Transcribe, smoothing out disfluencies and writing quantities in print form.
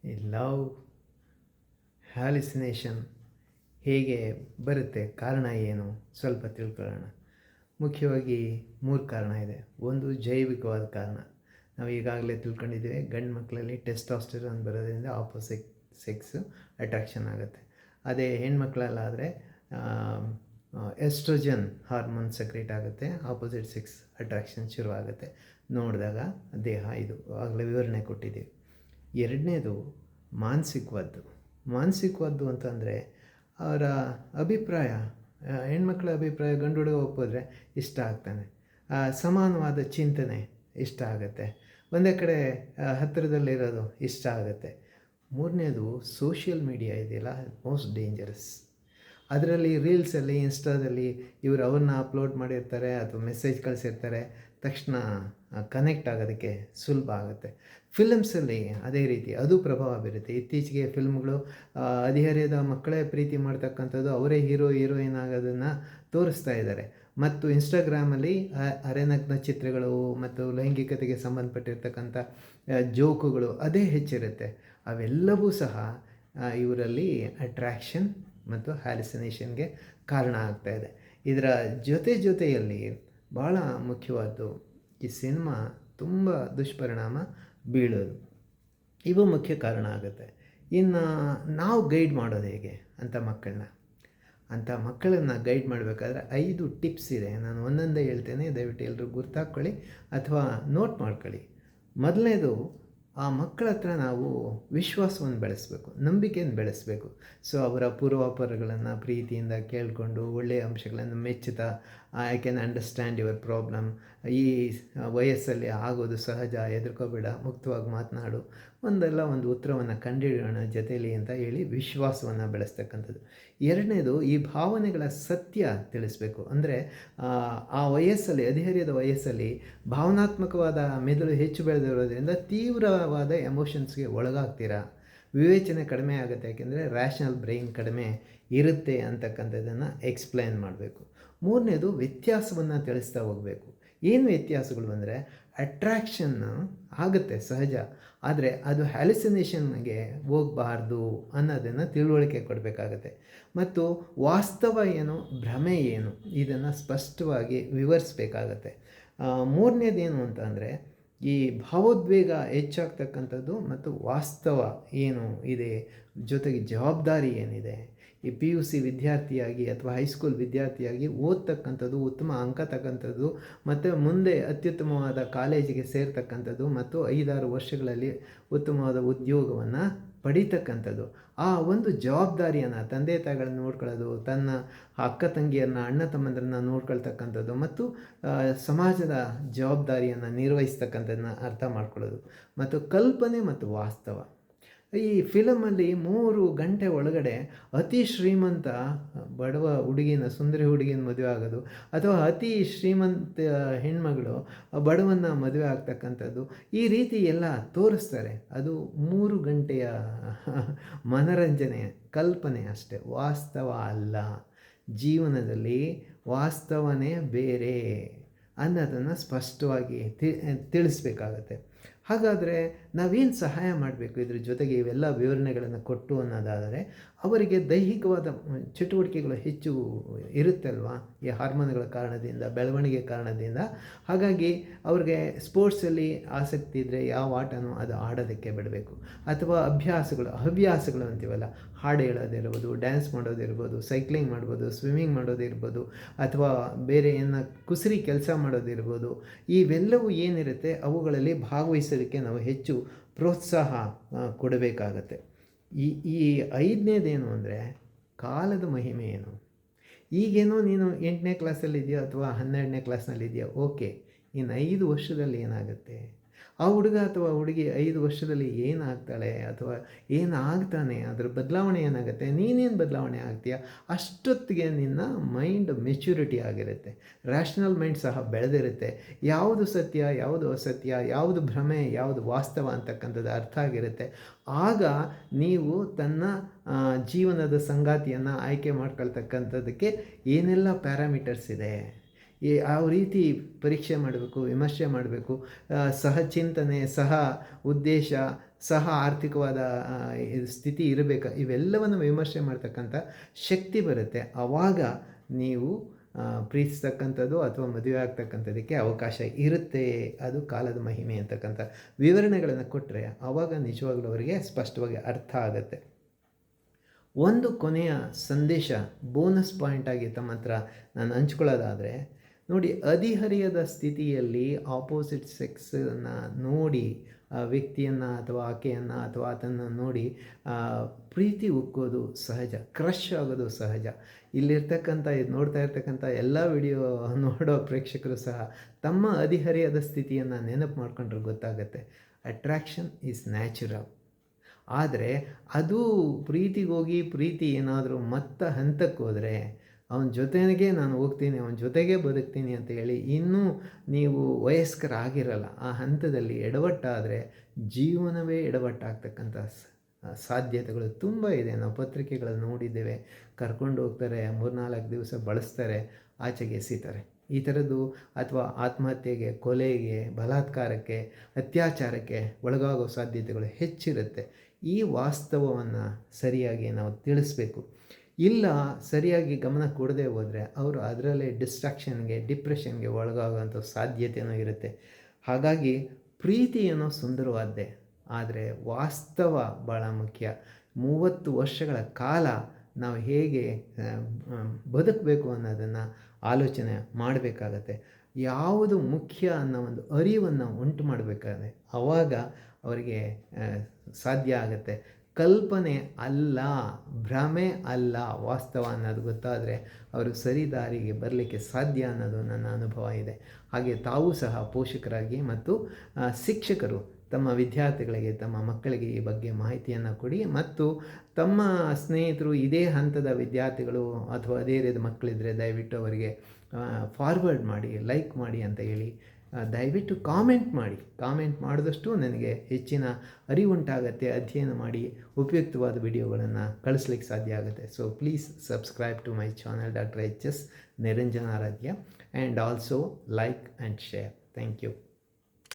ಈ ಲವ್ ಹ್ಯಾಲಿಸಿನೇಷನ್ ಹೇಗೆ ಬರುತ್ತೆ, ಕಾರಣ ಏನು ಸ್ವಲ್ಪ ತಿಳ್ಕೊಳ್ಳೋಣ. ಮುಖ್ಯವಾಗಿ 3 ಕಾರಣ ಇದೆ. ಒಂದು ಜೈವಿಕವಾದ ಕಾರಣ. ನಾವು ಈಗಾಗಲೇ ತಿಳ್ಕೊಂಡಿದ್ದೇವೆ, ಗಂಡು ಮಕ್ಕಳಲ್ಲಿ ಟೆಸ್ಟಾಸ್ಟೆರಾನ್ ಬರೋದ್ರಿಂದ ಆಪೋಸಿಟ್ ಸೆಕ್ಸ್ ಅಟ್ರಾಕ್ಷನ್ ಆಗುತ್ತೆ. ಅದೇ ಹೆಣ್ಮಕ್ಳಲ್ಲಾದರೆ ಎಸ್ಟ್ರೋಜನ್ ಹಾರ್ಮೋನ್ ಸಕ್ರೇಟ್ ಆಗುತ್ತೆ, ಆಪೋಸಿಟ್ ಸೆಕ್ಸ್ ಅಟ್ರಾಕ್ಷನ್ ಶುರುವಾಗುತ್ತೆ. ನೋಡಿದಾಗ ದೇಹ ಇದು ಆಗಲೇ ವಿವರಣೆ ಕೊಟ್ಟಿದ್ದೀವಿ. ಎರಡನೇದು ಮಾನಸಿಕವಾದ್ದು. ಮಾನಸಿಕವಾದ್ದು ಅಂತಂದರೆ ಅವರ ಅಭಿಪ್ರಾಯ, ಹೆಣ್ಮಕ್ಳ ಅಭಿಪ್ರಾಯ ಗಂಡು ಹುಡುಗ ಒಪ್ಪಿದ್ರೆ ಇಷ್ಟ ಆಗ್ತಾನೆ, ಸಮಾನವಾದ ಚಿಂತನೆ ಇಷ್ಟ ಆಗುತ್ತೆ, ಒಂದೇ ಕಡೆ ಹತ್ತಿರದಲ್ಲಿರೋದು ಇಷ್ಟ ಆಗುತ್ತೆ. ಮೂರನೇದು ಸೋಷಿಯಲ್ ಮೀಡಿಯಾ ಇದೆಯಲ್ಲ, ಮೋಸ್ಟ್ ಡೇಂಜರಸ್. ಅದರಲ್ಲಿ ರೀಲ್ಸಲ್ಲಿ, ಇನ್ಸ್ಟಾದಲ್ಲಿ ಇವರು ಅವ್ರನ್ನ ಅಪ್ಲೋಡ್ ಮಾಡಿರ್ತಾರೆ ಅಥವಾ ಮೆಸೇಜ್ ಕಳಿಸಿರ್ತಾರೆ, ತಕ್ಷಣ ಕನೆಕ್ಟ್ ಆಗೋದಕ್ಕೆ ಸುಲಭ ಆಗುತ್ತೆ. ಫಿಲಮ್ಸಲ್ಲಿ ಅದೇ ರೀತಿ ಅದು ಪ್ರಭಾವ ಬೀರುತ್ತೆ. ಇತ್ತೀಚೆಗೆ ಫಿಲ್ಮ್ಗಳು ಹದಿಹರೆಯದ ಮಕ್ಕಳೇ ಪ್ರೀತಿ ಮಾಡ್ತಕ್ಕಂಥದ್ದು, ಅವರೇ ಹೀರೋ ಹೀರೋಯಿನ್ ಆಗೋದನ್ನು ತೋರಿಸ್ತಾ ಇದ್ದಾರೆ. ಮತ್ತು ಇನ್ಸ್ಟಾಗ್ರಾಮಲ್ಲಿ ಅರೆನಗ್ನ ಚಿತ್ರಗಳು ಮತ್ತು ಲೈಂಗಿಕತೆಗೆ ಸಂಬಂಧಪಟ್ಟಿರ್ತಕ್ಕಂಥ ಜೋಕುಗಳು ಅದೇ ಹೆಚ್ಚಿರುತ್ತೆ. ಅವೆಲ್ಲವೂ ಸಹ ಇವರಲ್ಲಿ ಅಟ್ರ್ಯಾಕ್ಷನ್ ಮತ್ತು ಹ್ಯಾಲಿಸಿನೇಷನ್ಗೆ ಕಾರಣ ಆಗ್ತಾಯಿದೆ. ಇದರ ಜೊತೆಯಲ್ಲಿ ಭಾಳ ಮುಖ್ಯವಾದ್ದು ಈ ಸಿನಿಮಾ ತುಂಬ ದುಷ್ಪರಿಣಾಮ ಬೀಳೋದು. ಇವು ಮುಖ್ಯ ಕಾರಣ ಆಗುತ್ತೆ. ಇನ್ನು ನಾವು ಗೈಡ್ ಮಾಡೋದು ಹೇಗೆ ಅಂಥ ಮಕ್ಕಳನ್ನು ಗೈಡ್ ಮಾಡಬೇಕಾದ್ರೆ 5 ಟಿಪ್ಸ್ ಇದೆ. ನಾನು ಒಂದೊಂದೇ ಹೇಳ್ತೇನೆ, ದಯವಿಟ್ಟು ಎಲ್ಲರೂ ಗುರ್ತಾಕ್ಕೊಳ್ಳಿ ಅಥವಾ ನೋಟ್ ಮಾಡ್ಕೊಳ್ಳಿ. ಮೊದಲನೇದು, ಆ ಮಕ್ಕಳ ಹತ್ರ ನಾವು ವಿಶ್ವಾಸವನ್ನು ಬೆಳೆಸಬೇಕು, ನಂಬಿಕೆಯನ್ನು ಬೆಳೆಸಬೇಕು. ಸೊ ಅವರ ಪೂರ್ವಾಪರಗಳನ್ನು ಪ್ರೀತಿಯಿಂದ ಕೇಳಿಕೊಂಡು ಒಳ್ಳೆಯ ಅಂಶಗಳನ್ನು ಮೆಚ್ಚುತ್ತಾ, I can understand your problem, ಈ ವಯಸ್ಸಲ್ಲಿ ಆಗೋದು ಸಹಜ, ಹೆದರ್ಕೋಬೇಡ, ಮುಕ್ತವಾಗಿ ಮಾತನಾಡು, ಒಂದು ಉತ್ತರವನ್ನು ಕಂಡುಹಿಡಿಯೋಣ ಜೊತೆಯಲ್ಲಿ ಅಂತ ಹೇಳಿ ವಿಶ್ವಾಸವನ್ನು ಬೆಳೆಸ್ತಕ್ಕಂಥದ್ದು. ಎರಡನೇದು, ಈ ಭಾವನೆಗಳ ಸತ್ಯ ತಿಳಿಸ್ಬೇಕು. ಅಂದರೆ ಆ ವಯಸ್ಸಲ್ಲಿ, ಹದಿಹರೆಯದ ವಯಸ್ಸಲ್ಲಿ ಭಾವನಾತ್ಮಕವಾದ ಮೆದುಳು ಹೆಚ್ಚು ಬೆಳೆದಿರೋದ್ರಿಂದ ತೀವ್ರವಾದ ಎಮೋಷನ್ಸ್ಗೆ ಒಳಗಾಗ್ತೀರಾ, ವಿವೇಚನೆ ಕಡಿಮೆ ಆಗುತ್ತೆ, ಯಾಕೆಂದರೆ ರ್ಯಾಷನಲ್ ಬ್ರೈನ್ ಕಡಿಮೆ ಇರುತ್ತೆ ಅಂತಕ್ಕಂಥದ್ದನ್ನು ಎಕ್ಸ್ಪ್ಲೈನ್ ಮಾಡಬೇಕು. ಮೂರನೇದು, ವ್ಯತ್ಯಾಸವನ್ನು ತಿಳಿಸ್ತಾ ಹೋಗಬೇಕು. ಏನು ವ್ಯತ್ಯಾಸಗಳು ಅಂದರೆ, ಅಟ್ರ್ಯಾಕ್ಷನ್ ಆಗುತ್ತೆ ಸಹಜ, ಆದರೆ ಅದು ಹ್ಯಾಲಿಸಿನೇಷನ್ಗೆ ಹೋಗಬಾರ್ದು ಅನ್ನೋದನ್ನು ತಿಳುವಳಿಕೆ ಕೊಡಬೇಕಾಗತ್ತೆ. ಮತ್ತು ವಾಸ್ತವ ಏನು, ಭ್ರಮೆ ಏನು, ಇದನ್ನು ಸ್ಪಷ್ಟವಾಗಿ ವಿವರಿಸಬೇಕಾಗತ್ತೆ. ಮೂರನೇದೇನು ಅಂತ ಅಂದರೆ, ಈ ಭಾವೋದ್ವೇಗ ಹೆಚ್ಚಾಗ್ತಕ್ಕಂಥದ್ದು ಮತ್ತು ವಾಸ್ತವ ಏನು ಇದೆ, ಜೊತೆಗೆ ಜವಾಬ್ದಾರಿ ಏನಿದೆ. ಈ PUC ವಿದ್ಯಾರ್ಥಿಯಾಗಿ ಅಥವಾ ಹೈಸ್ಕೂಲ್ ವಿದ್ಯಾರ್ಥಿಯಾಗಿ ಓದ್ತಕ್ಕಂಥದ್ದು, ಉತ್ತಮ ಅಂಕ ತಕ್ಕಂಥದ್ದು ಮತ್ತು ಮುಂದೆ ಅತ್ಯುತ್ತಮವಾದ ಕಾಲೇಜಿಗೆ ಸೇರ್ತಕ್ಕಂಥದ್ದು ಮತ್ತು 5-6 ವರ್ಷಗಳಲ್ಲಿ ಉತ್ತಮವಾದ ಉದ್ಯೋಗವನ್ನು ಪಡೀತಕ್ಕಂಥದ್ದು, ಆ ಒಂದು ಜವಾಬ್ದಾರಿಯನ್ನು ತಂದೆ ತಾಯಿಗಳನ್ನ ನೋಡ್ಕೊಳ್ಳೋದು, ತನ್ನ ಅಕ್ಕ ತಂಗಿಯರನ್ನ, ಅಣ್ಣ ತಮ್ಮಂದರನ್ನ ನೋಡ್ಕೊಳ್ತಕ್ಕಂಥದ್ದು ಮತ್ತು ಸಮಾಜದ ಜವಾಬ್ದಾರಿಯನ್ನು ನಿರ್ವಹಿಸ್ತಕ್ಕಂಥದ್ದನ್ನ ಅರ್ಥ ಮಾಡ್ಕೊಳ್ಳೋದು. ಮತ್ತು ಕಲ್ಪನೆ ಮತ್ತು ವಾಸ್ತವ. ಈ ಫಿಲಮಲ್ಲಿ 3 ಗಂಟೆ ಒಳಗಡೆ ಅತಿ ಶ್ರೀಮಂತ ಬಡವ ಹುಡುಗಿನ, ಸುಂದರಿ ಹುಡುಗಿನ ಮದುವೆ ಆಗೋದು, ಅಥವಾ ಅತಿ ಶ್ರೀಮಂತ ಹೆಣ್ಮಗಳು ಬಡವನ್ನ ಮದುವೆ ಆಗ್ತಕ್ಕಂಥದ್ದು, ಈ ರೀತಿ ಎಲ್ಲ ತೋರಿಸ್ತಾರೆ. ಅದು 3 ಗಂಟೆಯ ಮನರಂಜನೆ, ಕಲ್ಪನೆ ಅಷ್ಟೆ, ವಾಸ್ತವ ಅಲ್ಲ. ಜೀವನದಲ್ಲಿ ವಾಸ್ತವನೇ ಬೇರೆ ಅನ್ನೋದನ್ನು ಸ್ಪಷ್ಟವಾಗಿ ತಿಳಿಸ್ಬೇಕಾಗತ್ತೆ. ಹಾಗಾದರೆ ನಾವೇನು ಸಹಾಯ ಮಾಡಬೇಕು ಇದ್ರ ಜೊತೆಗೆ ಇವೆಲ್ಲ ವಿವರಣೆಗಳನ್ನು ಕೊಟ್ಟು ಅನ್ನೋದಾದರೆ, ಅವರಿಗೆ ದೈಹಿಕವಾದ ಚಟುವಟಿಕೆಗಳು ಹೆಚ್ಚು ಇರುತ್ತೆ ಅಲ್ವಾ, ಈ ಹಾರ್ಮೋನ್ಗಳ ಕಾರಣದಿಂದ, ಬೆಳವಣಿಗೆ ಕಾರಣದಿಂದ. ಹಾಗಾಗಿ ಅವ್ರಿಗೆ ಸ್ಪೋರ್ಟ್ಸಲ್ಲಿ ಆಸಕ್ತಿ ಇದ್ದರೆ ಯಾವ ಆಟನೋ ಅದು ಆಡೋದಕ್ಕೆ ಬಿಡಬೇಕು. ಅಥವಾ ಹವ್ಯಾಸಗಳು ಅಂತೀವಲ್ಲ, ಹಾಡು ಹೇಳೋದಿರ್ಬೋದು, ಡ್ಯಾನ್ಸ್ ಮಾಡೋದಿರ್ಬೋದು, ಸೈಕ್ಲಿಂಗ್ ಮಾಡ್ಬೋದು, ಸ್ವಿಮ್ಮಿಂಗ್ ಮಾಡೋದಿರ್ಬೋದು, ಅಥವಾ ಬೇರೆ ಕುಸರಿ ಕೆಲಸ ಮಾಡೋದಿರ್ಬೋದು, ಇವೆಲ್ಲವೂ ಏನಿರುತ್ತೆ ಅವುಗಳಲ್ಲಿ ಭಾಗವಹಿಸೋದಕ್ಕೆ ನಾವು ಹೆಚ್ಚು ಪ್ರೋತ್ಸಾಹ ಕೊಡಬೇಕಾಗತ್ತೆ. ಈ 5ನೇದೇನು ಅಂದರೆ, ಕಾಲದ ಮಹಿಮೆ ಏನು. ಈಗೇನೋ ನೀನು 8ನೇ ಕ್ಲಾಸಲ್ಲಿದೆಯೋ ಅಥವಾ 12ನೇ ಕ್ಲಾಸ್ನಲ್ಲಿದೆಯೋ, ಓಕೆ, ಇನ್ನು 5 ವರ್ಷದಲ್ಲಿ ಏನಾಗುತ್ತೆ, ಆ ಹುಡುಗ ಅಥವಾ ಹುಡುಗಿ 5 ವರ್ಷದಲ್ಲಿ ಏನಾಗ್ತಾಳೆ ಅಥವಾ ಏನಾಗ್ತಾನೆ, ಅದರ ಬದಲಾವಣೆ ಏನಾಗುತ್ತೆ, ನೀನೇನು ಬದಲಾವಣೆ ಆಗ್ತೀಯ, ಅಷ್ಟೊತ್ತಿಗೆ ನಿನ್ನ ಮೈಂಡ್ ಮೆಚ್ಯೂರಿಟಿ ಆಗಿರುತ್ತೆ, ರ್ಯಾಷನಲ್ ಮೈಂಡ್ ಸಹ ಬೆಳೆದಿರುತ್ತೆ. ಯಾವುದು ಸತ್ಯ, ಯಾವುದು ಅಸತ್ಯ, ಯಾವುದು ಭ್ರಮೆ, ಯಾವುದು ವಾಸ್ತವ ಅಂತಕ್ಕಂಥದ್ದು ಅರ್ಥ ಆಗಿರುತ್ತೆ. ಆಗ ನೀವು ತನ್ನ ಜೀವನದ ಸಂಗಾತಿಯನ್ನು ಆಯ್ಕೆ ಮಾಡ್ಕೊಳ್ತಕ್ಕಂಥದ್ದಕ್ಕೆ ಏನೆಲ್ಲ ಪ್ಯಾರಾಮೀಟರ್ಸ್ ಇದೆ, ಯಾವ ರೀತಿ ಪರೀಕ್ಷೆ ಮಾಡಬೇಕು, ವಿಮರ್ಶೆ ಮಾಡಬೇಕು, ಸಹಚಿಂತನೆ, ಸಹ ಉದ್ದೇಶ, ಸಹ ಆರ್ಥಿಕವಾದ ಸ್ಥಿತಿ ಇರಬೇಕು, ಇವೆಲ್ಲವನ್ನು ವಿಮರ್ಶೆ ಮಾಡ್ತಕ್ಕಂಥ ಶಕ್ತಿ ಬರುತ್ತೆ. ಆವಾಗ ನೀವು ಪ್ರೀತಿಸ್ತಕ್ಕಂಥದ್ದು ಅಥವಾ ಮದುವೆ ಆಗ್ತಕ್ಕಂಥದ್ದಕ್ಕೆ ಅವಕಾಶ ಇರುತ್ತೆ. ಅದು ಕಾಲದ ಮಹಿಮೆ ಅಂತಕ್ಕಂಥ ವಿವರಣೆಗಳನ್ನು ಕೊಟ್ಟರೆ ಆವಾಗ ನಿಜವಾಗ್ಲೂ ಅವರಿಗೆ ಸ್ಪಷ್ಟವಾಗಿ ಅರ್ಥ ಆಗುತ್ತೆ. ಒಂದು ಕೊನೆಯ ಸಂದೇಶ ಬೋನಸ್ ಪಾಯಿಂಟಾಗಿ ತಮ್ಮ ಹತ್ರ ನಾನು ಹಂಚ್ಕೊಳ್ಳೋದಾದರೆ, ನೋಡಿ, ಹದಿಹರಿಯದ ಸ್ಥಿತಿಯಲ್ಲಿ ಆಪೋಸಿಟ್ ಸೆಕ್ಸನ್ನು ನೋಡಿ, ಆ ವ್ಯಕ್ತಿಯನ್ನು ಅಥವಾ ಆಕೆಯನ್ನು ಅಥವಾ ಆತನ್ನು ನೋಡಿ ಪ್ರೀತಿ ಉಕ್ಕೋದು ಸಹಜ, ಕ್ರಶ್ ಆಗೋದು ಸಹಜ. ಇಲ್ಲಿರ್ತಕ್ಕಂಥ ನೋಡ್ತಾ ಇರ್ತಕ್ಕಂಥ ಎಲ್ಲ ವಿಡಿಯೋ ನೋಡೋ ಪ್ರೇಕ್ಷಕರು ಸಹ ತಮ್ಮ ಹದಿಹರಿಯದ ಸ್ಥಿತಿಯನ್ನು ನೆನಪು ಮಾಡ್ಕೊಂಡ್ರೆ ಗೊತ್ತಾಗುತ್ತೆ. Attraction is natural. ಆದರೆ ಅದು ಪ್ರೀತಿಗೋಗಿ ಪ್ರೀತಿ ಏನಾದರೂ ಹಂತಕ್ಕೆ ಹೋದರೆ ಅವನ ಜೊತೆಗೆ ನಾನು ಹೋಗ್ತೀನಿ, ಅವನ ಜೊತೆಗೇ ಬದುಕ್ತೀನಿ ಅಂತ ಹೇಳಿ ಇನ್ನೂ ನೀವು ವಯಸ್ಕರಾಗಿರಲ್ಲ, ಆ ಹಂತದಲ್ಲಿ ಎಡವಟ್ಟಾದರೆ ಜೀವನವೇ ಎಡವಟ್ಟಾಗ್ತಕ್ಕಂಥ ಸಾಧ್ಯತೆಗಳು ತುಂಬ ಇದೆ. ನಾವು ಪತ್ರಿಕೆಗಳನ್ನು ನೋಡಿದ್ದೇವೆ. ಕರ್ಕೊಂಡು ಹೋಗ್ತಾರೆ, 3-4 ದಿವಸ ಬಳಸ್ತಾರೆ, ಆಚೆಗೆ ಎಸೀತಾರೆ. ಈ ಥರದ್ದು, ಅಥವಾ ಆತ್ಮಹತ್ಯೆಗೆ, ಕೊಲೆಗೆ, ಬಲಾತ್ಕಾರಕ್ಕೆ, ಅತ್ಯಾಚಾರಕ್ಕೆ ಒಳಗಾಗೋ ಸಾಧ್ಯತೆಗಳು ಹೆಚ್ಚಿರುತ್ತೆ. ಈ ವಾಸ್ತವವನ್ನು ಸರಿಯಾಗಿ ನಾವು ತಿಳಿಸ್ಬೇಕು. ಇಲ್ಲ, ಸರಿಯಾಗಿ ಗಮನ ಕೊಡದೆ ಹೋದರೆ ಅವರು ಅದರಲ್ಲೇ ಡಿಸ್ಟ್ರಾಕ್ಷನ್ಗೆ, ಡಿಪ್ರೆಷನ್ಗೆ ಒಳಗಾಗುವಂಥ ಸಾಧ್ಯತೆಯೂ ಇರುತ್ತೆ. ಹಾಗಾಗಿ ಪ್ರೀತಿ ಏನೋ ಸುಂದರವಾದ್ದೇ, ಆದರೆ ವಾಸ್ತವ ಭಾಳ ಮುಖ್ಯ. 30 ವರ್ಷಗಳ ಕಾಲ ನಾವು ಹೇಗೆ ಬದುಕಬೇಕು ಅನ್ನೋದನ್ನು ಆಲೋಚನೆ ಮಾಡಬೇಕಾಗತ್ತೆ. ಯಾವುದು ಮುಖ್ಯ ಅನ್ನೋ ಒಂದು ಅರಿವನ್ನು ಉಂಟು ಮಾಡಬೇಕಾದ್ರೆ ಆವಾಗ ಅವರಿಗೆ ಸಾಧ್ಯ ಆಗುತ್ತೆ. ಕಲ್ಪನೆ ಅಲ್ಲ, ಭ್ರಮೆ ಅಲ್ಲ, ವಾಸ್ತವ ಅನ್ನೋದು ಗೊತ್ತಾದರೆ ಅವರು ಸರಿ ದಾರಿಗೆ ಬರಲಿಕ್ಕೆ ಸಾಧ್ಯ ಅನ್ನೋದು ನನ್ನ ಅನುಭವ ಇದೆ. ಹಾಗೆ ತಾವು ಸಹ ಪೋಷಕರಾಗಿ ಮತ್ತು ಶಿಕ್ಷಕರು ತಮ್ಮ ವಿದ್ಯಾರ್ಥಿಗಳಿಗೆ, ತಮ್ಮ ಮಕ್ಕಳಿಗೆ ಈ ಬಗ್ಗೆ ಮಾಹಿತಿಯನ್ನು ಕೊಡಿ. ಮತ್ತು ತಮ್ಮ ಸ್ನೇಹಿತರು ಇದೇ ಹಂತದ ವಿದ್ಯಾರ್ಥಿಗಳು ಅಥವಾ ಅದೇ ರೀತಿಯ ಮಕ್ಕಳಿದ್ದರೆ ದಯವಿಟ್ಟು ಅವರಿಗೆ ಫಾರ್ವರ್ಡ್ ಮಾಡಿ, ಲೈಕ್ ಮಾಡಿ ಅಂತ ಹೇಳಿ ದಯವಿಟ್ಟು ಕಾಮೆಂಟ್ ಮಾಡಿದಷ್ಟು ನನಗೆ ಹೆಚ್ಚಿನ ಅರಿವುಂಟಾಗತ್ತೆ. ಅಧ್ಯಯನ ಮಾಡಿ ಉಪಯುಕ್ತವಾದ ವಿಡಿಯೋಗಳನ್ನು ಕಳಿಸ್ಲಿಕ್ಕೆ ಸಾಧ್ಯ ಆಗುತ್ತೆ. So please subscribe to my channel Dr. H.S. Niranjan Aradhya, and also like and share. Thank you.